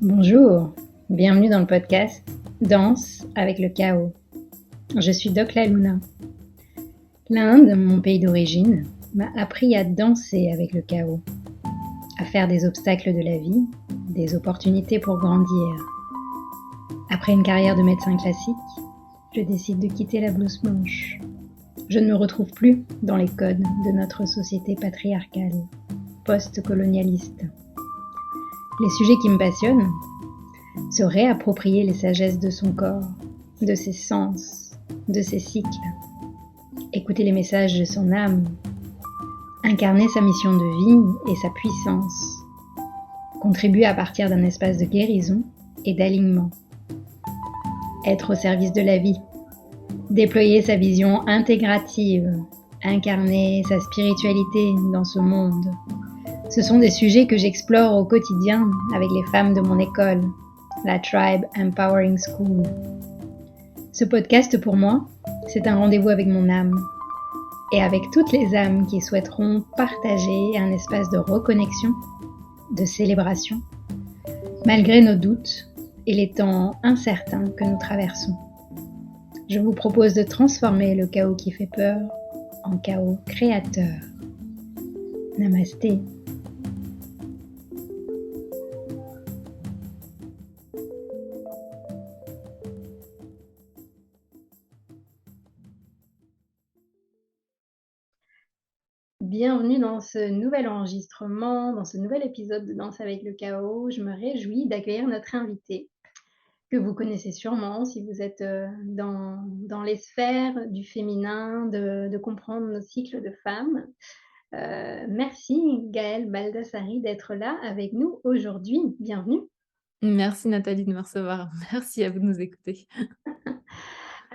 Bonjour, bienvenue dans le podcast Danse avec le chaos. Je suis Doc La Luna. L'Inde, mon pays d'origine, m'a appris à danser avec le chaos, à faire des obstacles de la vie, des opportunités pour grandir. Après une carrière de médecin classique, je décide de quitter la blouse blanche. Je ne me retrouve plus dans les codes de notre société patriarcale, post-colonialiste. Les sujets qui me passionnent, se réapproprier les sagesses de son corps, de ses sens, de ses cycles, écouter les messages de son âme, incarner sa mission de vie et sa puissance, contribuer à partir d'un espace de guérison et d'alignement, être au service de la vie, déployer sa vision intégrative, incarner sa spiritualité dans ce monde. Ce sont des sujets que j'explore au quotidien avec les femmes de mon école, la Tribe Empowering School. Ce podcast pour moi, c'est un rendez-vous avec mon âme et avec toutes les âmes qui souhaiteront partager un espace de reconnexion, de célébration, malgré nos doutes et les temps incertains que nous traversons. Je vous propose de transformer le chaos qui fait peur en chaos créateur. Namasté. Bienvenue dans ce nouvel enregistrement, dans ce nouvel épisode de Danse avec le chaos. Je me réjouis d'accueillir notre invitée, que vous connaissez sûrement si vous êtes dans les sphères du féminin, de comprendre nos cycles de femmes. Merci Gaëlle Baldassari d'être là avec nous aujourd'hui. Bienvenue. Merci Nathalie de me recevoir. Merci à vous de nous écouter.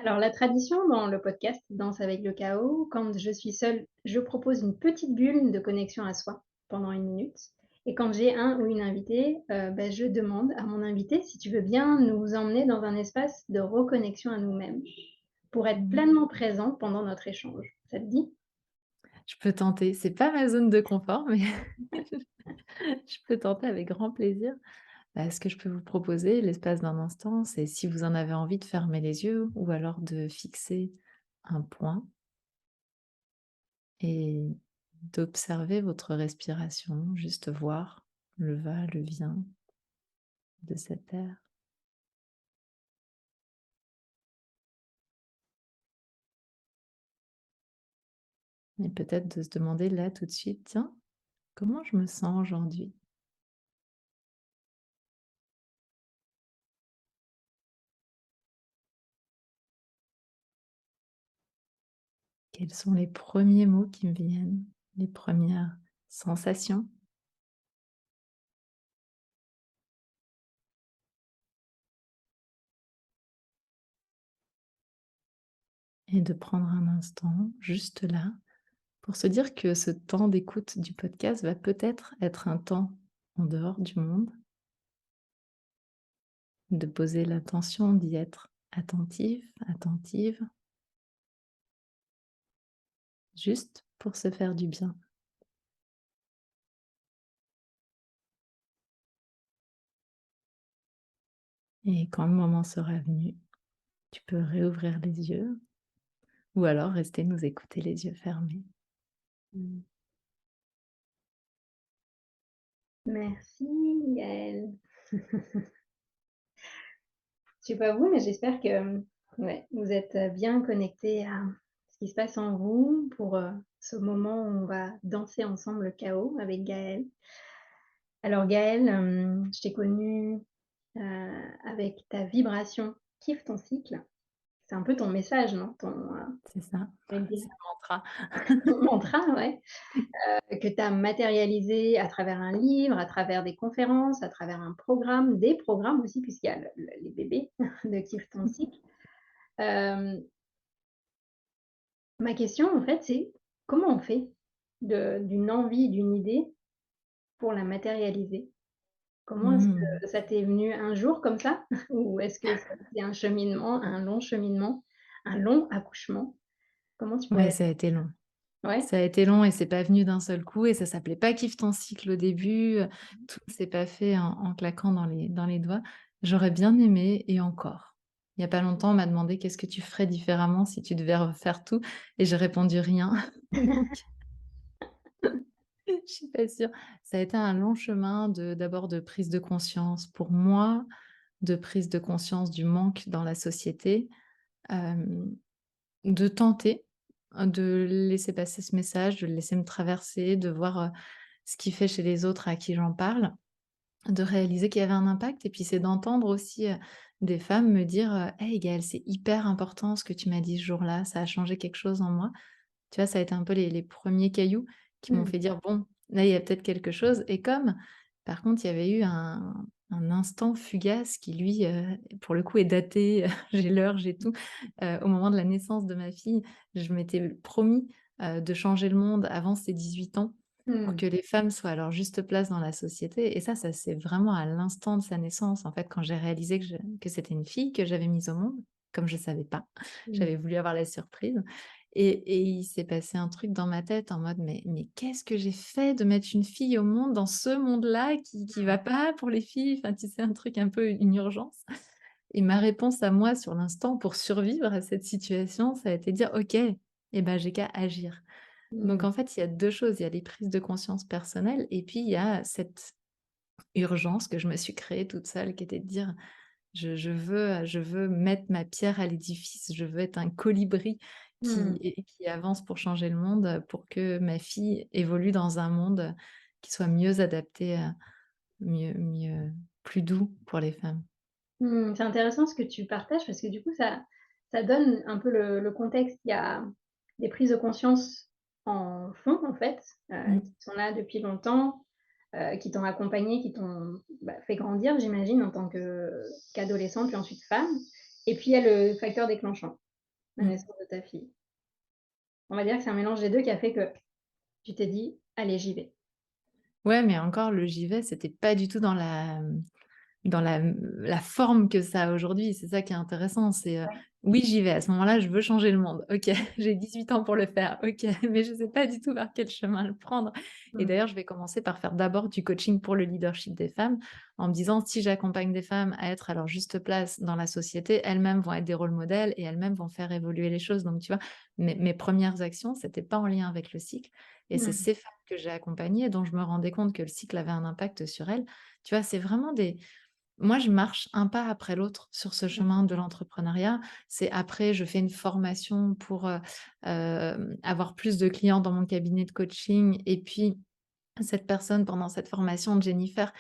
Alors la tradition dans le podcast Danse avec le chaos, quand je suis seule, je propose une petite bulle de connexion à soi pendant 1 minute. Et quand j'ai un ou une invitée, je demande à mon invité si tu veux bien nous emmener dans un espace de reconnexion à nous-mêmes pour être pleinement présente pendant notre échange. Ça te dit? Je peux tenter. C'est pas ma zone de confort, mais je peux tenter avec grand plaisir. Ce que je peux vous proposer, l'espace d'un instant, c'est si vous en avez envie de fermer les yeux ou alors de fixer un point et d'observer votre respiration, juste voir le va, le vient de cet air. Et peut-être de se demander là tout de suite, tiens, comment je me sens aujourd'hui? Quels sont les premiers mots qui me viennent? Les premières sensations? Et de prendre un instant, juste là, pour se dire que ce temps d'écoute du podcast va peut-être être un temps en dehors du monde, de poser l'intention d'y être attentif, attentive, juste pour se faire du bien. Et quand le moment sera venu, tu peux réouvrir les yeux ou alors rester nous écouter les yeux fermés. Merci Gaëlle. Je sais pas vous, mais j'espère que ouais, vous êtes bien connectés à ce qui se passe en vous pour ce moment où on va danser ensemble le chaos avec Gaëlle. Alors Gaëlle, je t'ai connue avec ta vibration Kiffe ton cycle. C'est un peu ton message, non? C'est ça, c'est un mantra. Ton mantra, ouais, que tu as matérialisé à travers un livre, à travers des conférences, à travers un programme, des programmes aussi, puisqu'il y a les bébés de Kiffe ton cycle. Euh, Ma question, en fait, c'est comment on fait d'une envie, d'une idée pour la matérialiser? Comment est-ce Mmh. que ça t'est venu un jour comme ça? Ou est-ce que c'est un cheminement, un long cheminement, un long accouchement? Comment tu Ouais, pourrais... ça a été long. Ouais. Ça a été long et c'est pas venu d'un seul coup et ça s'appelait pas Kiffe ton cycle au début, tout s'est pas fait en claquant dans les doigts. J'aurais bien aimé et encore. Il y a pas longtemps, on m'a demandé: «Qu'est-ce que tu ferais différemment si tu devais refaire tout?» et j'ai répondu: «Rien». Donc je suis pas sûre. Ça a été un long chemin d'abord de prise de conscience pour moi, de prise de conscience du manque dans la société, hem de tenter, de laisser passer ce message, de le laisser me traverser, de voir, ce qu'il fait chez les autres à qui j'en parle, de réaliser qu'il y avait un impact et puis c'est d'entendre aussi, des femmes me dire, «Hey Gaëlle, c'est hyper important ce que tu m'as dit ce jour-là, ça a changé quelque chose en moi». Tu vois, ça a été un peu les 1ers cailloux qui m'ont Mmh. fait dire: «Bon, là, il y a peut-être quelque chose» et comme, par contre, il y avait eu un instant fugace qui lui, pour le coup est daté, j'ai l'heure, j'ai tout. Au moment de la naissance de ma fille, je m'étais promis, de changer le monde avant ses 18 ans pour Mmh. que les femmes soient à leur juste place dans la société et ça c'est vraiment à l'instant de sa naissance, en fait, quand j'ai réalisé que c'était une fille que j'avais mise au monde, comme je savais pas. Mmh. J'avais voulu avoir la surprise et il s'est passé un truc dans ma tête en mode: «Mais qu'est-ce que j'ai fait de mettre une fille au monde dans ce monde-là qui va pas pour les filles?» Enfin, tu sais, un truc un peu une urgence et ma réponse à moi sur l'instant pour survivre à cette situation, ça a été de dire: «OK, et ben, j'ai qu'à agir». Donc Mmh. en fait, il y a 2 choses, il y a les prises de conscience personnelles et puis il y a cette urgence que je me suis créée toute seule qui était de dire: «Je veux mettre ma pierre à l'édifice, je veux être un colibri Mmh. qui avance pour changer le monde, pour que ma fille évolue dans un monde, qui soit mieux adapté, mieux plus doux pour les femmes». Mmh, c'est intéressant ce que tu partages parce que du coup ça donne un peu le contexte. Il y a des prises de conscience en fond en fait, Mmh. qui sont là depuis longtemps, qui t'ont accompagné, qui t'ont, bah, fait grandir j'imagine en tant qu'adolescente puis ensuite femme et puis il y a le facteur déclenchant, la Mmh. naissance de ta fille. On va dire que c'est un mélange des 2 qui a fait que tu t'es dit: «Allez j'y vais». Ouais, mais encore le «j'y vais», c'était pas du tout dans la forme que ça a aujourd'hui, c'est ça qui est intéressant, c'est, Ouais. oui, j'y vais, à ce moment-là, je veux changer le monde. OK, j'ai 18 ans pour le faire. OK, mais je sais pas du tout vers quel chemin le prendre et Mmh. d'ailleurs, je vais commencer par faire d'abord du coaching pour le leadership des femmes, en me disant: «Si j'accompagne des femmes à être à leur juste place dans la société, elles-mêmes vont être des rôles modèles et elles-mêmes vont faire évoluer les choses». Donc tu vois, mes 1res actions, c'était pas en lien avec le cycle et c'est Mmh. ces femmes que j'ai accompagnées dont je me rendais compte que le cycle avait un impact sur elles. Tu vois, c'est vraiment des moi, je marche un pas après l'autre sur ce chemin de l'entrepreneuriat. C'est après, je fais une formation pour, avoir plus de clients dans mon cabinet de coaching et puis cette personne pendant cette formation, Jennifer,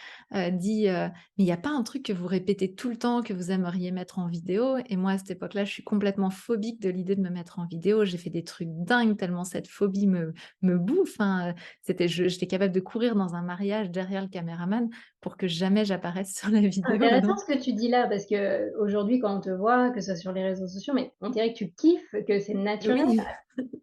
dit, «Mais il y a pas un truc que vous répétez tout le temps, que vous aimeriez mettre en vidéo?» et moi, à cette époque-là, je suis complètement phobique de l'idée de me mettre en vidéo. J'ai fait des trucs dingues tellement cette phobie me bouffe, hein, j'étais capable de courir dans un mariage derrière le caméraman pour que jamais j'apparaisse sur la C'est vidéo intéressant donc ce que tu dis là, parce qu'aujourd'hui, quand on te voit, que ce soit sur les réseaux sociaux, mais on dirait que tu kiffes, que c'est naturel, oui,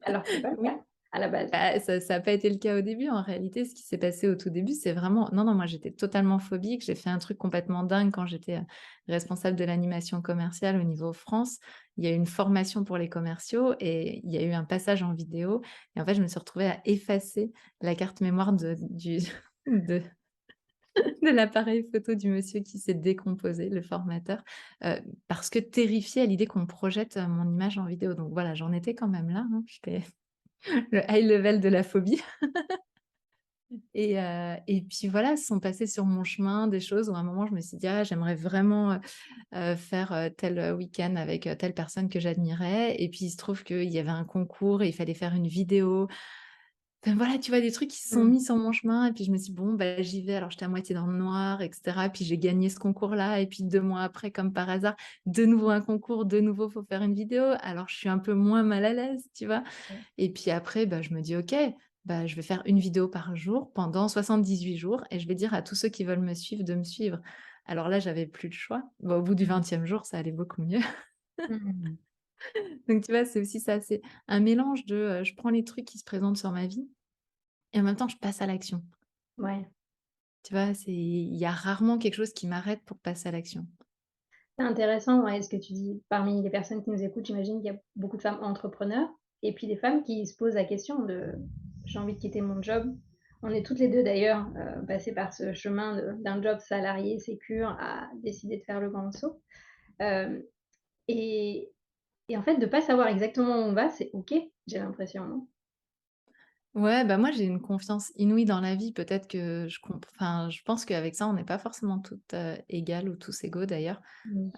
alors que c'est pas le oui. cas, à la base. Bah, ça a pas été le cas au début. En réalité, ce qui s'est passé au tout début, c'est vraiment non, non, moi, j'étais totalement phobique. J'ai fait un truc complètement dingue quand j'étais, responsable de l'animation commerciale au niveau France. Il y a eu une formation pour les commerciaux et il y a eu un passage en vidéo et en fait, je me suis retrouvée à effacer la carte mémoire de de l'appareil photo du monsieur qui s'est décomposé, le formateur, parce que terrifiée à l'idée qu'on projette, mon image en vidéo. Donc voilà, j'en étais quand même là, hein. J'étais le high level de la phobie. Et puis voilà, se sont passées sur mon chemin des choses où à un moment je me suis dit: «Ah j'aimerais vraiment, faire, tel, week-end avec, telle personne que j'admirais» et puis il se trouve qu'il y avait un concours et il fallait faire une vidéo. Enfin voilà, tu vois, des trucs qui se sont Mmh. mis sur mon chemin et puis je me suis dit: «Bon, bah, j'y vais». Alors j'étais à moitié dans le noir et cetera, puis j'ai gagné ce concours-là et puis 2 mois après, comme par hasard, de nouveau un concours, de nouveau faut faire une vidéo. Alors je suis un peu moins mal à l'aise, tu vois? Ouais. Et puis après, bah, je me dis: «OK, bah, je vais faire une vidéo par jour pendant 78 jours et je vais dire à tous ceux qui veulent me suivre de me suivre». Alors là, j'avais plus le choix. Bah, au bout du Mmh. 20e jour, ça allait beaucoup mieux. Mmh. Donc tu vois, c'est aussi ça, c'est un mélange de, je prends les trucs qui se présentent sur ma vie et en même temps, je passe à l'action. Ouais. Tu vois, il y a rarement quelque chose qui m'arrête pour passer à l'action. C'est intéressant, ouais, ce que tu dis. Parmi les personnes qui nous écoutent, j'imagine qu'il y a beaucoup de femmes entrepreneurs. et puis des femmes qui se posent la question de: «J'ai envie de quitter mon job». On est toutes les 2 d'ailleurs, passées par ce chemin d'un job salarié sécure à décider de faire le grand saut. Hem et en fait, de pas savoir exactement où on va, c'est OK, j'ai l'impression, non? Ouais, bah, moi, j'ai une confiance inouïe dans la vie. Peut-être que enfin, je pense qu'avec ça, on n'est pas forcément toutes, égales ou tous égaux d'ailleurs. Mmh.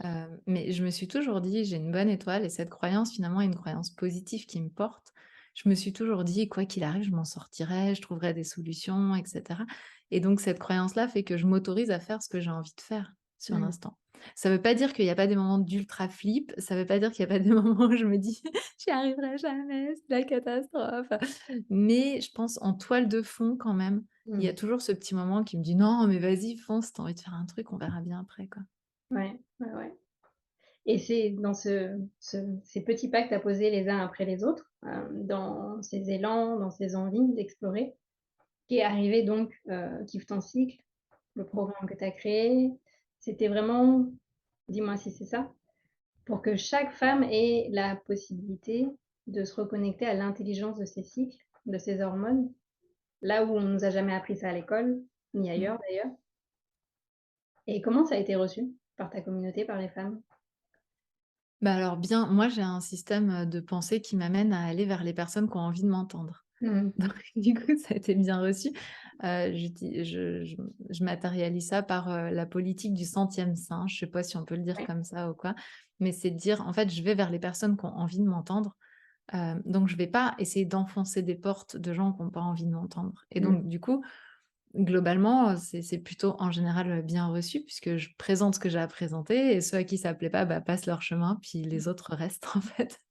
Mais je me suis toujours dit: «J'ai une bonne étoile» et cette croyance finalement est une croyance positive qui me porte. Je me suis toujours dit: «Quoi qu'il arrive, je m'en sortirai, je trouverai des solutions» et cetera et donc cette croyance-là fait que je m'autorise à faire ce que j'ai envie de faire sur Mmh. l'instant. Ça veut pas dire qu'il y a pas des moments d'ultra flip, ça veut pas dire qu'il y a pas des moments où je me dis: «J'y arriverai jamais, c'est la catastrophe». Mais je pense en toile de fond quand même, il y a Mmh. toujours ce petit moment qui me dit: «Non mais vas-y fonce, tu as envie de faire un truc, on verra bien après quoi». Ouais, ouais, ouais. Et c'est dans ces petits pas que tu as posés les uns après les autres, dans ces élans, dans ces envies d'explorer, qu'est arrivé donc, Kiffe ton cycle, le programme que tu as créé. C'était vraiment, dis-moi si c'est ça, pour que chaque femme ait la possibilité de se reconnecter à l'intelligence de ses cycles, de ses hormones, là où on nous a jamais appris ça à l'école, ni Mmh. ailleurs d'ailleurs. Et comment ça a été reçu par ta communauté, par les femmes? Bah, alors bien, moi j'ai un système, de pensée qui m'amène à aller vers les personnes qui ont envie de m'entendre. Mmh. Donc du coup, ça a été bien reçu. Je matérialise ça par, la politique du centième saint. Je sais pas si on peut le dire Ouais. comme ça ou quoi, mais c'est de dire, en fait, je vais vers les personnes qui ont envie de m'entendre, donc je vais pas essayer d'enfoncer des portes de gens qui ont pas envie de m'entendre et Mmh. donc du coup, globalement, c'est plutôt en général, bien reçu puisque je présente ce que j'ai à présenter et ceux à qui ça plaît pas, bah, passent leur chemin, puis les autres restent en fait.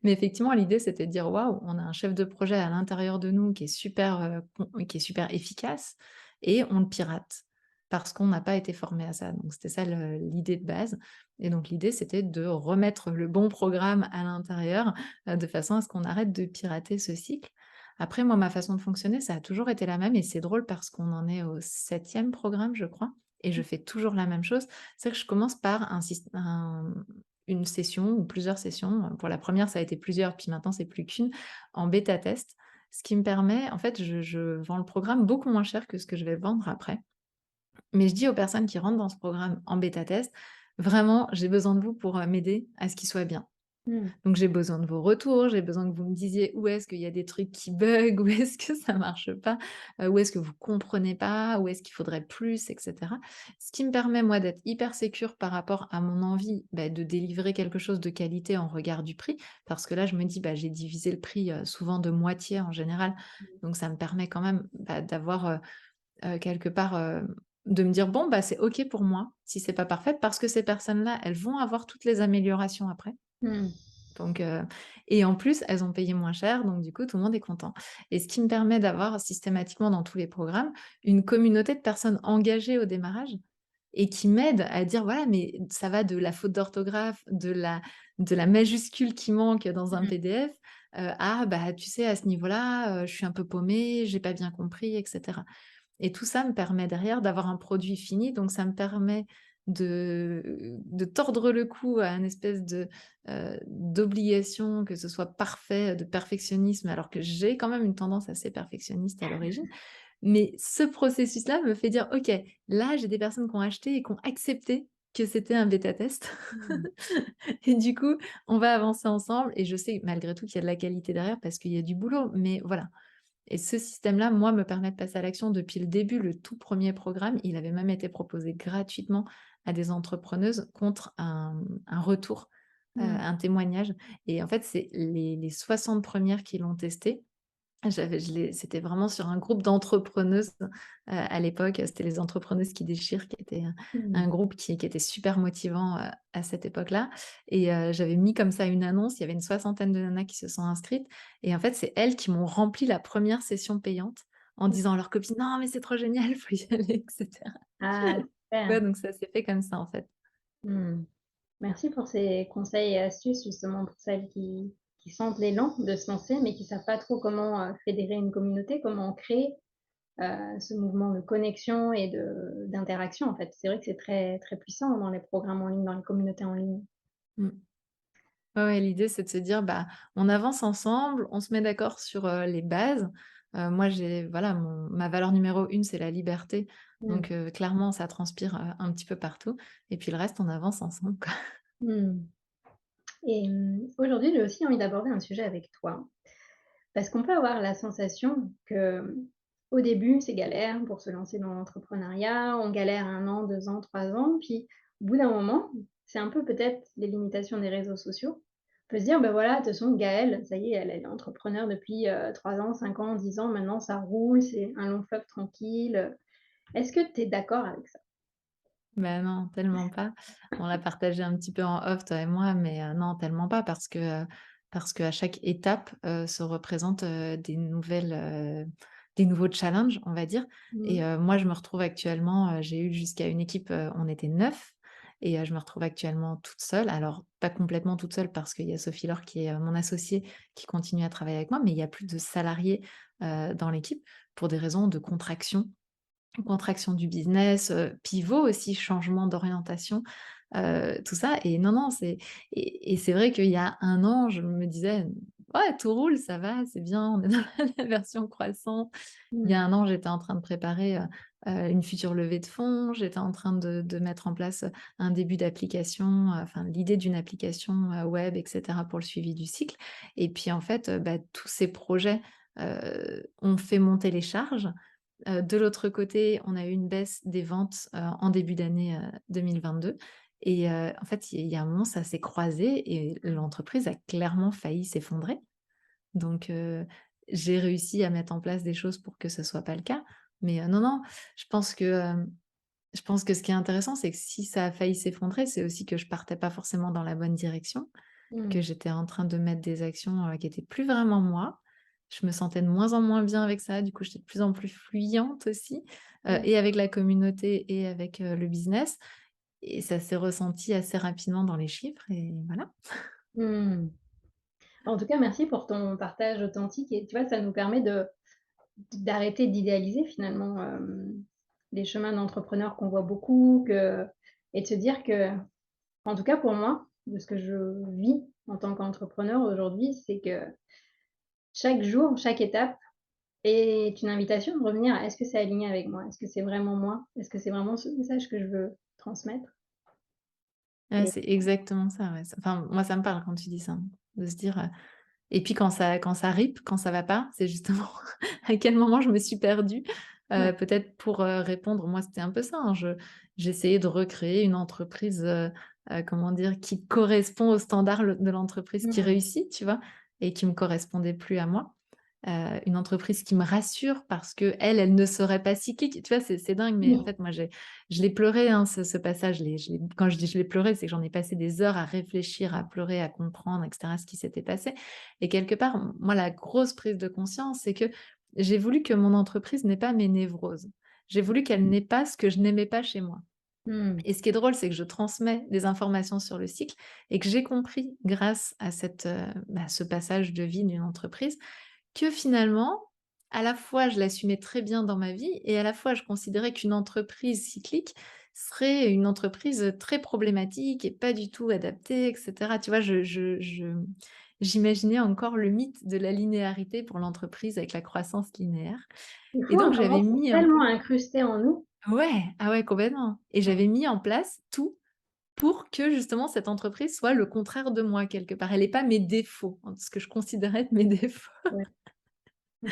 Mais effectivement, l'idée, c'était de dire: «Waouh, on a un chef de projet à l'intérieur de nous qui est super efficace et on le pirate». Parce qu'on n'a pas été formé à ça. Donc c'était ça l'idée de base et donc l'idée, c'était de remettre le bon programme à l'intérieur, de façon à ce qu'on arrête de pirater ce cycle. Après moi, ma façon de fonctionner, ça a toujours été la même et c'est drôle parce qu'on en est au septième programme, je crois et je fais toujours la même chose. C'est que je commence par une session ou plusieurs sessions. Pour la première, ça a été plusieurs, puis maintenant c'est plus qu'une, en bêta test. Ce qui me permet en fait, je vends le programme beaucoup moins cher que ce que je vais vendre après. Mais je dis aux personnes qui rentrent dans ce programme en bêta test: «Vraiment, j'ai besoin de vous pour, m'aider à ce qu'il soit bien». Mmh. Donc j'ai besoin de vos retours, j'ai besoin que vous me disiez où est-ce qu'il y a des trucs qui bug, où est-ce que ça marche pas, où est-ce que vous comprenez pas, où est-ce qu'il faudrait plus et cetera. Ce qui me permet moi d'être hyper sécure par rapport à mon envie, bah, de délivrer quelque chose de qualité en regard du prix. Parce que là je me dis, bah, j'ai divisé le prix, souvent de moitié en général, donc ça me permet quand même, bah, d'avoir, quelque part, de me dire: «Bon, bah, c'est OK pour moi, si c'est pas parfait», parce que ces personnes-là, elles vont avoir toutes les améliorations après. Mmh. Donc et en plus, elles ont payé moins cher, donc du coup, tout le monde est content. Et ce qui me permet d'avoir systématiquement dans tous les programmes, une communauté de personnes engagées au démarrage et qui m'aident à dire: «Voilà, mais ça va de la faute d'orthographe, de la majuscule qui manque dans un Mmh. PDF, à bah, tu sais, à ce niveau-là, je suis un peu paumée, j'ai pas bien compris» et cetera. Et tout ça me permet derrière d'avoir un produit fini, donc ça me permet de tordre le cou à une espèce d'obligation, que ce soit parfait, de perfectionnisme, alors que j'ai quand même une tendance assez perfectionniste à l'origine. Mais ce processus-là me fait dire: «OK, là, j'ai des personnes qui ont acheté et qui ont accepté que c'était un bêta test Mmh. et du coup, on va avancer ensemble» et je sais malgré tout qu'il y a de la qualité derrière parce qu'il y a du boulot, mais voilà. Et ce système-là, moi, me permet de passer à l'action depuis le début. Le tout premier programme, il avait même été proposé gratuitement à des entrepreneuses contre un retour, Mmh. un témoignage et en fait, c'est les 60 premières qui l'ont testé. C'était vraiment sur un groupe d'entrepreneuses, à l'époque, c'était les Entrepreneuses qui déchirent qui était un Mmh. groupe qui était super motivant, à cette époque-là et j'avais mis comme ça une annonce, il y avait une soixantaine de nanas qui se sont inscrites et en fait, c'est elles qui m'ont rempli la première session payante en disant à leurs copines: «Non mais c'est trop génial, faut y aller» et cetera. Ah Ouais, super! donc ça s'est fait comme ça, en fait. Mmh. Merci pour ces conseils et astuces justement pour celles qui sentent l'élan de se lancer, mais qui savent pas trop comment, fédérer une communauté, comment créer, ce mouvement de connexion et d'interaction en fait. C'est vrai que c'est très, très puissant dans les programmes en ligne, dans les communautés en ligne. Mmh. Ouais, ouais, l'idée, c'est de se dire: «Bah, on avance ensemble, on se met d'accord sur, les bases». Moi, j'ai voilà, ma valeur numéro une, c'est la liberté, Mmh. donc clairement, ça transpire, un petit peu partout et puis le reste, on avance ensemble, quoi. Mmh. Et aujourd'hui, j'ai aussi envie d'aborder un sujet avec toi, parce qu'on peut avoir la sensation que, au début, c'est galère pour se lancer dans l'entrepreneuriat. On galère 1 an, 2 ans, 3 ans, puis au bout d'un moment, c'est un peu peut-être les limitations des réseaux sociaux. On peut se dire: «Ben voilà, de toute façon, Gaëlle, ça y est, elle est entrepreneur depuis, 3 ans, 5 ans, 10 ans, maintenant ça roule, c'est un long fleuve tranquille». Est-ce que tu es d'accord avec ça? Bah, non, tellement pas. On l'a partagé un petit peu en off, toi et moi, mais non, tellement pas parce qu'à chaque étape, se représente, des nouveaux challenges, on va dire et Mmh. moi, je me retrouve actuellement, j'ai eu jusqu'à une équipe, on était 9 et je me retrouve actuellement toute seule. Alors, pas complètement toute seule parce qu'il y a Sophie Laure qui est, mon associée, qui continue à travailler avec moi, mais il y a plus de salariés, dans l'équipe pour des raisons de contraction du business, pivot aussi, changement d'orientation, tout ça et non, non, et c'est vrai qu'il y a 1 an, je me disais: «Ouais, tout roule, ça va, c'est bien, on est dans la version croissante». Il y Mmh. a 1 an, j'étais en train de préparer, une future levée de fonds, j'étais en train de mettre en place, un début d'application, enfin l'idée d'une application, web et cetera pour le suivi du cycle et puis en fait, bah, tous ces projets, ont fait monter les charges. De l'autre côté, on a eu une baisse des ventes, en début d'année, 2022 et en fait, il y a un moment, ça s'est croisé et l'entreprise a clairement failli s'effondrer. Donc j'ai réussi à mettre en place des choses pour que ce soit pas le cas. Mais non, non, je pense que, je pense que ce qui est intéressant, c'est que si ça a failli s'effondrer, c'est aussi que je partais pas forcément dans la bonne direction, que Mmh. j'étais en train de mettre des actions, qui étaient plus vraiment moi. Je me sentais de moins en moins bien avec ça, du coup, j'étais de plus en plus fuyante aussi, Ouais. et avec la communauté et avec, le business et ça s'est ressenti assez rapidement dans les chiffres et voilà. Mmh. En tout cas, merci pour ton partage authentique et tu vois, ça nous permet de d'arrêter d'idéaliser finalement, les chemins d'entrepreneurs qu'on voit beaucoup, que et de se dire que, en tout cas pour moi, de ce que je vis en tant qu'entrepreneur aujourd'hui, c'est que chaque jour, chaque étape est une invitation de revenir à: «Est-ce que c'est aligné avec moi? Est-ce que c'est vraiment moi? Est-ce que c'est vraiment ce message que je veux transmettre?» Ouais, et c'est exactement ça, ouais. Enfin, moi, ça me parle quand tu dis ça, hein, de se dire, et puis quand ça rip, quand ça va pas, c'est justement à quel moment je me suis perdue. ouais. Peut-être pour, répondre moi, c'était un peu ça, hein, j'essayais de recréer une entreprise, comment dire? Qui correspond aux standards de l'entreprise qui Mmh. réussit, tu vois? Et qui me correspondait plus à moi. Une entreprise qui me rassure parce qu'elle ne serait pas cyclique. Tu vois, c'est dingue, mais en Oui. fait, moi, je l'ai pleuré, hein, ce passage. Quand je dis je l'ai pleuré, c'est que j'en ai passé des heures à réfléchir, à pleurer, à comprendre, et cetera, ce qui s'était passé. Et quelque part, moi, la grosse prise de conscience, c'est que j'ai voulu que mon entreprise n'ait pas mes névroses. J'ai voulu qu'elle n'ait pas ce que je n'aimais pas chez moi. Mmh. Et ce qui est drôle, c'est que je transmets des informations sur le cycle et que j'ai compris grâce à ce passage de vie d'une entreprise que finalement, à la fois, je l'assumais très bien dans ma vie et à la fois, je considérais qu'une entreprise cyclique serait une entreprise, très problématique et pas du tout adaptée et cetera. Tu vois? J'imaginais encore le mythe de la linéarité pour l'entreprise avec la croissance linéaire C'est et fou, hein, donc comment j'avais c'est mis un tellement peu incrusté en nous. ouais, ah ouais, complètement et Ouais. j'avais mis en place tout pour que justement cette entreprise soit le contraire de moi quelque part. Elle ait pas mes défauts, hein, ce que je considérais être mes défauts. Ouais. Mmh.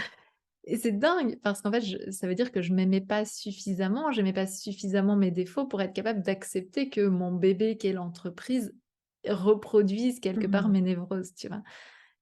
Et c'est dingue parce qu'en fait, ça veut dire que je m'aimais pas suffisamment, j'aimais pas suffisamment mes défauts pour être capable d'accepter que mon bébé, qui est l'entreprise, reproduise quelque part Mmh. mes névroses, tu vois?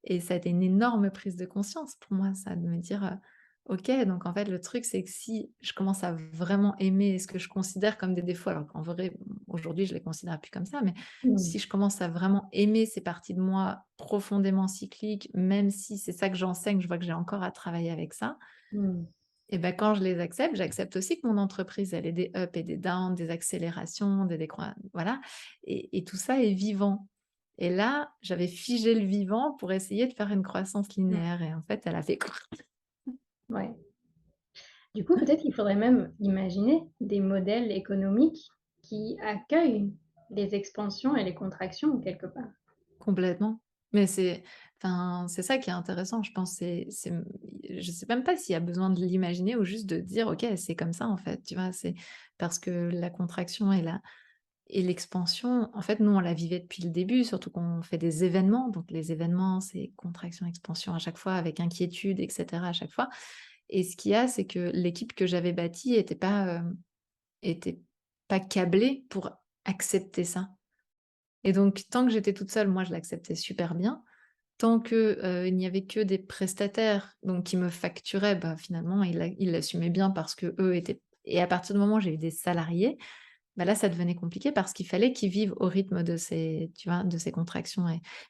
Et ça a été une énorme prise de conscience pour moi, ça, de me dire, «OK, donc en fait, le truc, c'est que si je commence à vraiment aimer ce que je considère comme des défauts», alors qu'en vrai, aujourd'hui, je les considère plus comme ça, mais Mmh. si je commence à vraiment aimer ces parties de moi profondément cycliques, même si c'est ça que j'enseigne, je vois que j'ai encore à travailler avec ça, Mmh. et ben quand je les accepte, j'accepte aussi que mon entreprise, elle ait des ups et des downs, des accélérations, des décrois voilà, et tout ça est vivant. Et là, j'avais figé le vivant pour essayer de faire une croissance Mmh. linéaire et en fait, elle a fait Ouais. Du coup, peut-être qu'il faudrait même imaginer des modèles économiques qui accueillent les expansions et les contractions quelque part. Complètement. Mais c'est ça qui est intéressant, je pense. Je sais même pas s'il y a besoin de l'imaginer ou juste de dire: «OK, c'est comme ça, en fait», tu vois? C'est parce que la contraction et l'expansion, en fait, nous, on la vivait depuis le début, surtout qu'on fait des événements. Donc les événements, c'est contraction, expansion à chaque fois, avec inquiétude et cetera à chaque fois. Et ce qu'il y a, c'est que l'équipe que j'avais bâtie était pas câblée pour accepter ça. Et donc tant que j'étais toute seule, moi, je l'acceptais super bien. Tant que, il n'y avait que des prestataires, donc qui me facturaient, bah, finalement, ils l'assumaient bien parce qu'eux étaient et à partir du moment où j'ai eu des salariés, bah, là, ça devenait compliqué parce qu'il fallait qu'ils vivent au rythme de ces tu vois, de ces contractions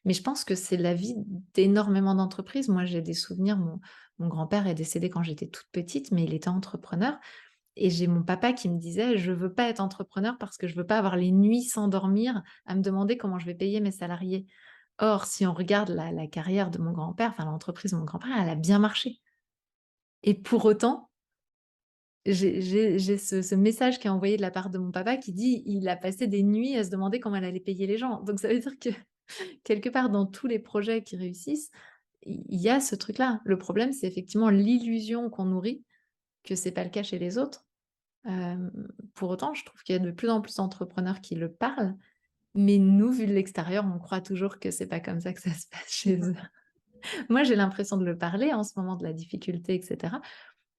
mais je pense que c'est la vie d'énormément d'entreprises. Moi, j'ai des souvenirs, mon grand-père est décédé quand j'étais toute petite, mais il était entrepreneur et j'ai mon papa qui me disait: «Je veux pas être entrepreneur parce que je veux pas avoir les nuits sans dormir à me demander comment je vais payer mes salariés». Or, si on regarde la carrière de mon grand-père, enfin l'entreprise de mon grand-père, elle a bien marché et pour autant, j'ai ce message qui est envoyé de la part de mon papa qui dit: «Il a passé des nuits à se demander comment elle allait payer les gens». Donc ça veut dire que quelque part dans tous les projets qui réussissent, il y a ce truc-là. Le problème, c'est effectivement l'illusion qu'on nourrit que c'est pas le cas chez les autres. Hem, pour autant, je trouve qu'il y a de plus en plus d'entrepreneurs qui le parlent, mais nous, vu de l'extérieur, on croit toujours que c'est pas comme ça que ça se passe chez eux. Moi, j'ai l'impression de le parler en ce moment, de la difficulté et cetera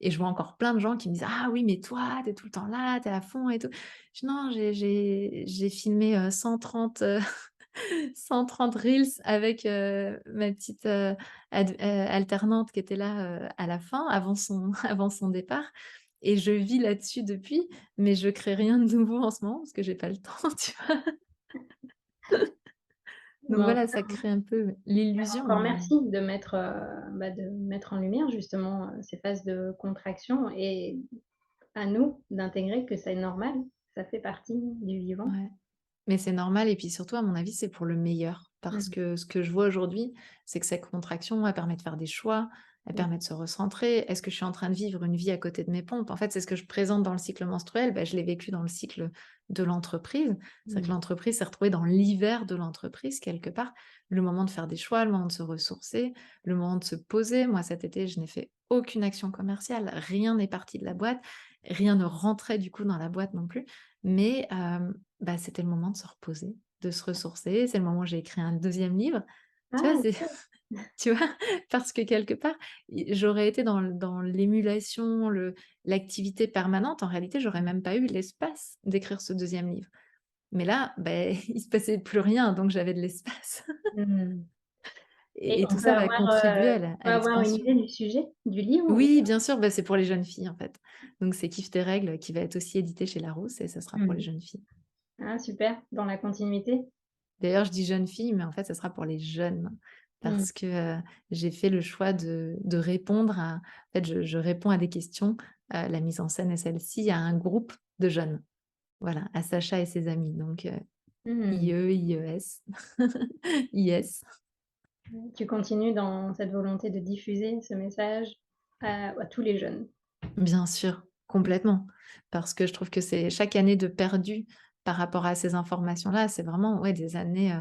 et je vois encore plein de gens qui me disent: «Ah oui, mais toi, tu es tout le temps là, tu es à fond et tout». Je dis: «Non, j'ai filmé, 130, 130 reels avec, ma petite, alternante qui était là, à la fin, avant son avant son départ et je vis là-dessus depuis, mais je crée rien de nouveau en ce moment parce que j'ai pas le temps», tu vois? Donc Ben, voilà, ça crée un peu l'illusion, encore mais merci de mettre en lumière justement, ces phases de contraction et à nous d'intégrer que c'est normal, ça fait partie du vivant. ouais. Mais c'est normal et puis surtout, à mon avis, c'est pour le meilleur. Parce Mmh. que ce que je vois aujourd'hui, c'est que cette contraction, elle permet de faire des choix, elle Mmh. permet de se recentrer. Est-ce que je suis en train de vivre une vie à côté de mes pompes? En fait, c'est ce que je présente dans le cycle menstruel, bah, je l'ai vécu dans le cycle de l'entreprise. C'est-à-dire que Mmh. l'entreprise s'est retrouvée dans l'hiver de l'entreprise, quelque part. Le moment de faire des choix, le moment de se ressourcer, le moment de se poser. Moi, cet été, je n'ai fait aucune action commerciale, rien n'est parti de la boîte, rien ne rentrait du coup dans la boîte non plus. Mais bah, c'était le moment de se reposer, de se ressourcer. C'est le moment où j'ai écrit un deuxième livre. Tu vois, Ah c'est OK. tu vois? Parce que quelque part, j'aurais été dans l'émulation, l'activité permanente. En réalité, j'aurais même pas eu l'espace d'écrire ce deuxième livre. Mais là, beh, il se passait plus rien, donc j'avais de l'espace Mmh. Et et tout ça va contribuer on à peut avoir une l'expansion. idée du sujet du livre ou Oui, bien sûr, bah, c'est pour les jeunes filles, en fait. Donc c'est Kiffe tes règles qui va être aussi édité chez Larousse et ça sera pour les mmh. jeunes filles. Ah super, dans la continuité? D'ailleurs, je dis jeune fille, mais en fait, ça sera pour les jeunes Mmh. parce que, j'ai fait le choix de répondre à en fait, je réponds à des questions, la mise en scène est celle-ci, à un groupe de jeunes. Voilà, à Sacha et ses amis, donc Mmh. IE, IES, IS. Tu continues dans cette volonté de diffuser ce message à tous les jeunes. Bien sûr, complètement, parce que je trouve que c'est chaque année de perdu par rapport à ces informations-là, c'est vraiment, ouais, des années,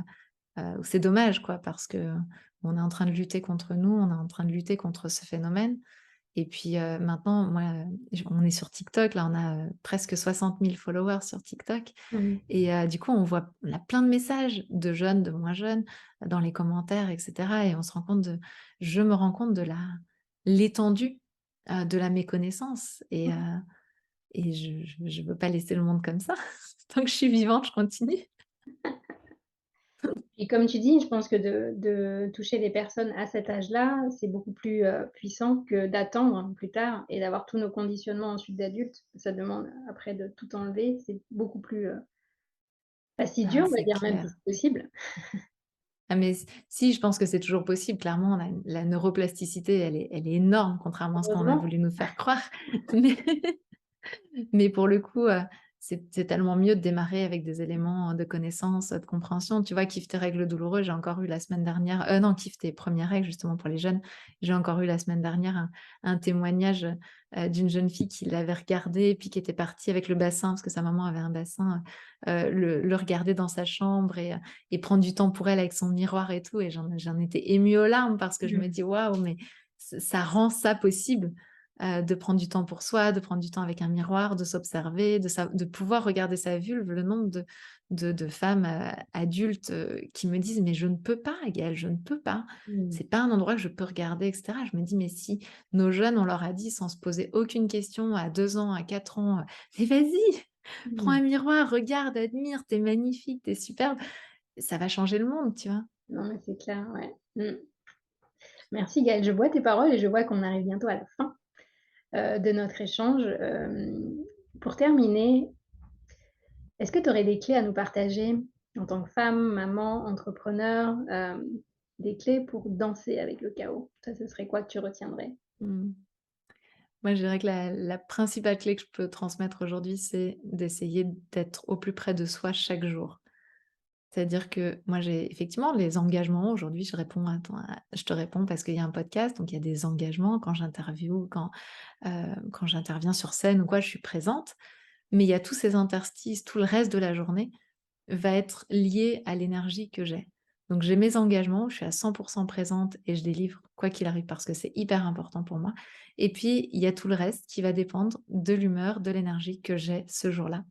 où c'est dommage, quoi, parce que on est en train de lutter contre nous, on est en train de lutter contre ce phénomène. Et puis, maintenant, moi, j on est sur TikTok, là, on a, presque 60 000 followers sur TikTok Mmh. et du coup, on a plein de messages de jeunes, de moins jeunes, dans les commentaires et cetera et on se rend compte de je me rends compte de l'étendue, de la méconnaissance et je veux pas laisser le monde comme ça. Tant que je suis vivante, je continue. Et comme tu dis, je pense que de toucher les personnes à cet âge-là, c'est beaucoup plus, puissant que d'attendre plus tard et d'avoir tous nos conditionnements ensuite d'adultes. Ça demande après de tout enlever, c'est beaucoup plus, fastidieux, Ah, on va c'est dire même si clair. c'est possible. Ah mais si, je pense que c'est toujours possible. Clairement, la neuroplasticité, elle est énorme, contrairement à ce qu'on a Heureusement. voulu nous faire croire. Mais mais pour le coup, c'est tellement mieux de démarrer avec des éléments de connaissance, de compréhension. Tu vois, kiffe tes règles douloureuses, j'ai encore eu la semaine dernière non, kiffe tes premières règles justement pour les jeunes. J'ai encore eu la semaine dernière un témoignage, d'une jeune fille qui l'avait regardé, puis qui était partie avec le bassin, parce que sa maman avait un bassin, le regarder dans sa chambre et prendre du temps pour elle avec son miroir et tout et j'en étais émue aux larmes parce que je me Mmh. dis: «Waouh, mais ça rend ça possible». De prendre du temps pour soi, de prendre du temps avec un miroir, de s'observer, de pouvoir regarder sa vulve. Le nombre de femmes, adultes, qui me disent: «Mais je ne peux pas Gaëlle, je ne peux pas. Mmh. C'est pas un endroit que je peux regarder» et cetera. Je me dis: «Mais si nos jeunes, on leur a dit sans se poser aucune question à 2 ans, à 4 ans, "Mais vas-y, prends Mmh. un miroir, regarde, admire, tu es magnifique, tu es superbe", ça va changer le monde, tu vois? Non, mais c'est clair, ouais. Mmh. Merci Gaëlle, je vois tes paroles et je vois qu'on arrive bientôt à la fin, de notre échange. Pour terminer, est-ce que tu aurais des clés à nous partager en tant que femme, maman, entrepreneur, des clés pour danser avec le chaos? Ça, ce serait quoi que tu retiendrais? Mmh. Moi, je dirais que la principale clé que je peux transmettre aujourd'hui, c'est d'essayer d'être au plus près de soi chaque jour. C'est-à-dire que moi, j'ai effectivement les engagements. Aujourd'hui, je te réponds parce qu'il y a un podcast, donc il y a des engagements quand j'interviewe, quand j'interviens sur scène ou quoi, je suis présente. Mais il y a tous ces interstices, tout le reste de la journée va être lié à l'énergie que j'ai. Donc j'ai mes engagements, je suis à 100 présente et je délivre quoi qu'il arrive parce que c'est hyper important pour moi. Et puis, il y a tout le reste qui va dépendre de l'humeur, de l'énergie que j'ai ce jour-là.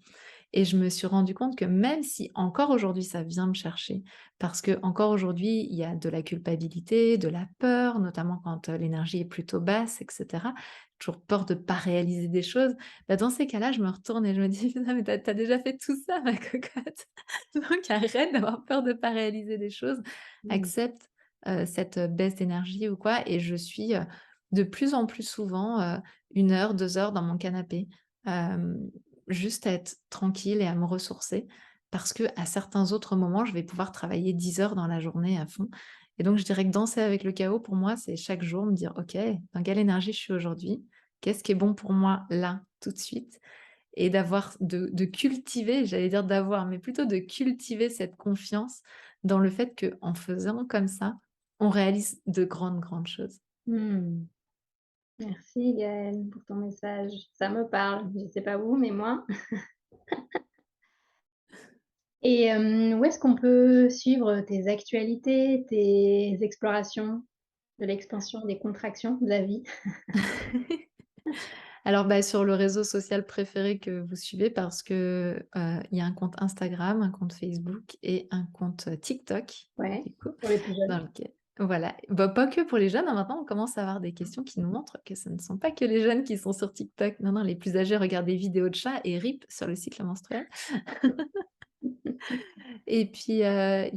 Et je me suis rendu compte que même si encore aujourd'hui ça vient me chercher, parce que encore aujourd'hui il y a de la culpabilité, de la peur, notamment quand, l'énergie est plutôt basse et cetera. Toujours peur de pas réaliser des choses. Bah, dans ces cas-là, je me retourne et je me dis: «Putain mais tu as déjà fait tout ça ma cocotte, donc arrête d'avoir peur de pas réaliser des choses. Mmh. Accepte, cette, baisse d'énergie ou quoi» et je suis, de plus en plus souvent, 1 heure, 2 heures dans mon canapé, hem juste à être tranquille et à me ressourcer parce que à certains autres moments, je vais pouvoir travailler 10 heures dans la journée à fond et donc je dirais que danser avec le chaos pour moi, c'est chaque jour me dire: «OK, dans quelle énergie je suis aujourd'hui? Qu'est-ce qui est bon pour moi là, tout de suite?» et de cultiver, j'allais dire d'avoir, mais plutôt de cultiver cette confiance dans le fait qu'en faisant comme ça, on réalise de grandes, grandes choses. Mmh. Merci Gaëlle pour ton message. Ça me parle, je sais pas vous, mais moi. Et où est-ce qu'on peut suivre tes actualités, tes explorations de l'expansion, des contractions de la vie? Alors, bah, sur le réseau social préféré que vous suivez parce que, il y a un compte Instagram, un compte Facebook et un compte, TikTok, Ouais, du coup, pour les plus dans jeunes. lequel voilà, bah, pas que pour les jeunes, hein, maintenant on commence à avoir des questions qui nous montrent que ce ne sont pas que les jeunes qui sont sur TikTok. Non, non, les plus âgés regardent des vidéos de chats et rip sur le cycle menstruel. Et puis, il y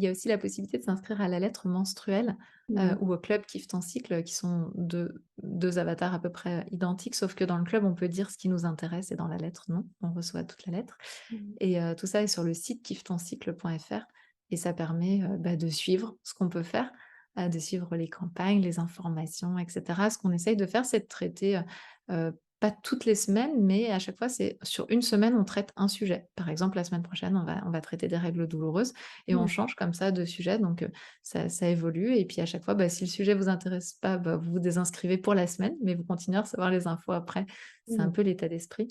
a aussi la possibilité de s'inscrire à la lettre menstruelle, Mmh. ou au club Kiffe ton cycle, qui sont deux avatars à peu près identiques, sauf que dans le club, on peut dire ce qui nous intéresse et dans la lettre, non, on reçoit toute la lettre Mmh. et tout ça est sur le site kiffetoncycle.fr et ça permet, bah, de suivre ce qu'on peut faire, de suivre les campagnes, les informations et cetera. Ce qu'on essaye de faire, c'est de traiter, pas toutes les semaines, mais à chaque fois, c'est sur une semaine, on traite un sujet. Par exemple, la semaine prochaine, on va traiter des règles douloureuses et on Mmh. change comme ça de sujet, donc ça évolue et puis à chaque fois, bah, si le sujet vous intéresse pas, bah, vous vous désinscrivez pour la semaine, mais vous continuez à recevoir les infos après. C'est un Mmh. peu l'état d'esprit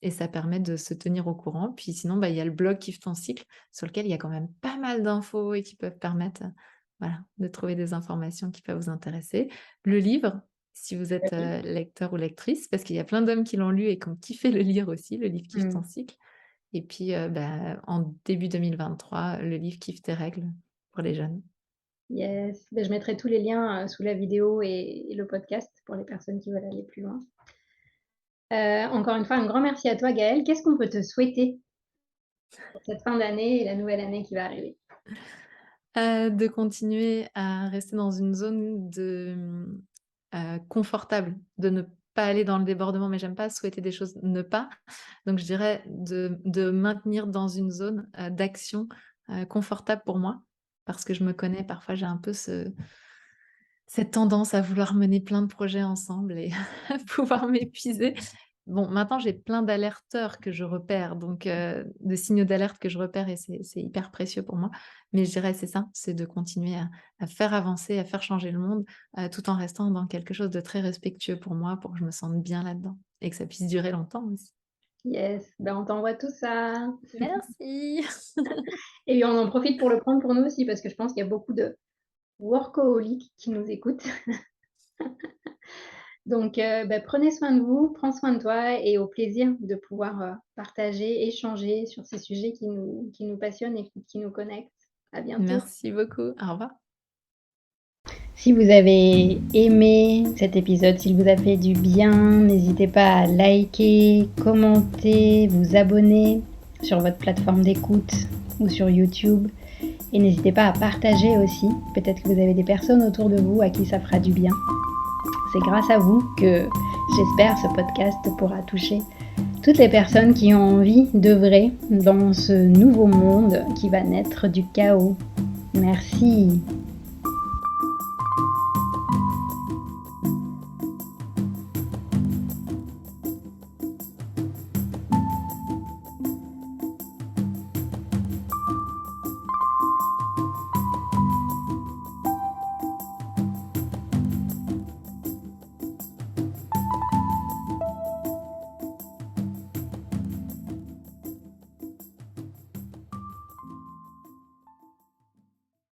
et ça permet de se tenir au courant. Puis sinon, bah, il y a le blog Kiffe ton cycle sur lequel il y a quand même pas mal d'infos et qui peuvent permettre, voilà, de trouver des informations qui peuvent vous intéresser. Le livre, si vous êtes, Oui. lecteur ou lectrice, parce qu'il y a plein d'hommes qui l'ont lu et qui ont kiffé le lire aussi, le livre Kiffe Mmh. ton cycle. Et puis, bah, en début 2023, le livre Kiffe tes règles pour les jeunes. Yes. Beh, je mettrai tous les liens, sous la vidéo et le podcast pour les personnes qui veulent aller plus loin. Encore une fois, un grand merci à toi Gaëlle. Qu'est-ce qu'on peut te souhaiter pour cette fin d'année et la nouvelle année qui va arriver? De continuer à rester dans une zone confortable, de ne pas aller dans le débordement, mais j'aime pas souhaiter des choses ne pas. Donc je dirais de maintenir dans une zone, d'action, confortable pour moi. Parce que je me connais, parfois j'ai un peu cette tendance à vouloir mener plein de projets ensemble et à pouvoir m'épuiser Bon, maintenant j'ai plein d'alerteurs que je repère, donc de signaux d'alerte que je repère et c'est hyper précieux pour moi. Mais je dirais c'est ça, c'est de continuer à faire avancer, à faire changer le monde, tout en restant dans quelque chose de très respectueux pour moi, pour que je me sente bien là-dedans et que ça puisse durer longtemps aussi. Yes, ben, on t'envoie tout ça Merci! et on en profite pour le prendre pour nous aussi parce que je pense qu'il y a beaucoup de workaholics qui nous écoutent. Donc prenez soin de vous, prends soin de toi et au plaisir de pouvoir, partager, échanger sur ces sujets qui nous passionnent et qui nous connectent. À bientôt. Merci beaucoup. Au revoir. Si vous avez aimé cet épisode, s'il vous a fait du bien, n'hésitez pas à liker, commenter, vous abonner sur votre plateforme d'écoute ou sur YouTube. Et n'hésitez pas à partager aussi. Peut-être que vous avez des personnes autour de vous à qui ça fera du bien. C'est grâce à vous que j'espère ce podcast pourra toucher toutes les personnes qui ont envie d'œuvrer dans ce nouveau monde qui va naître du chaos. Merci.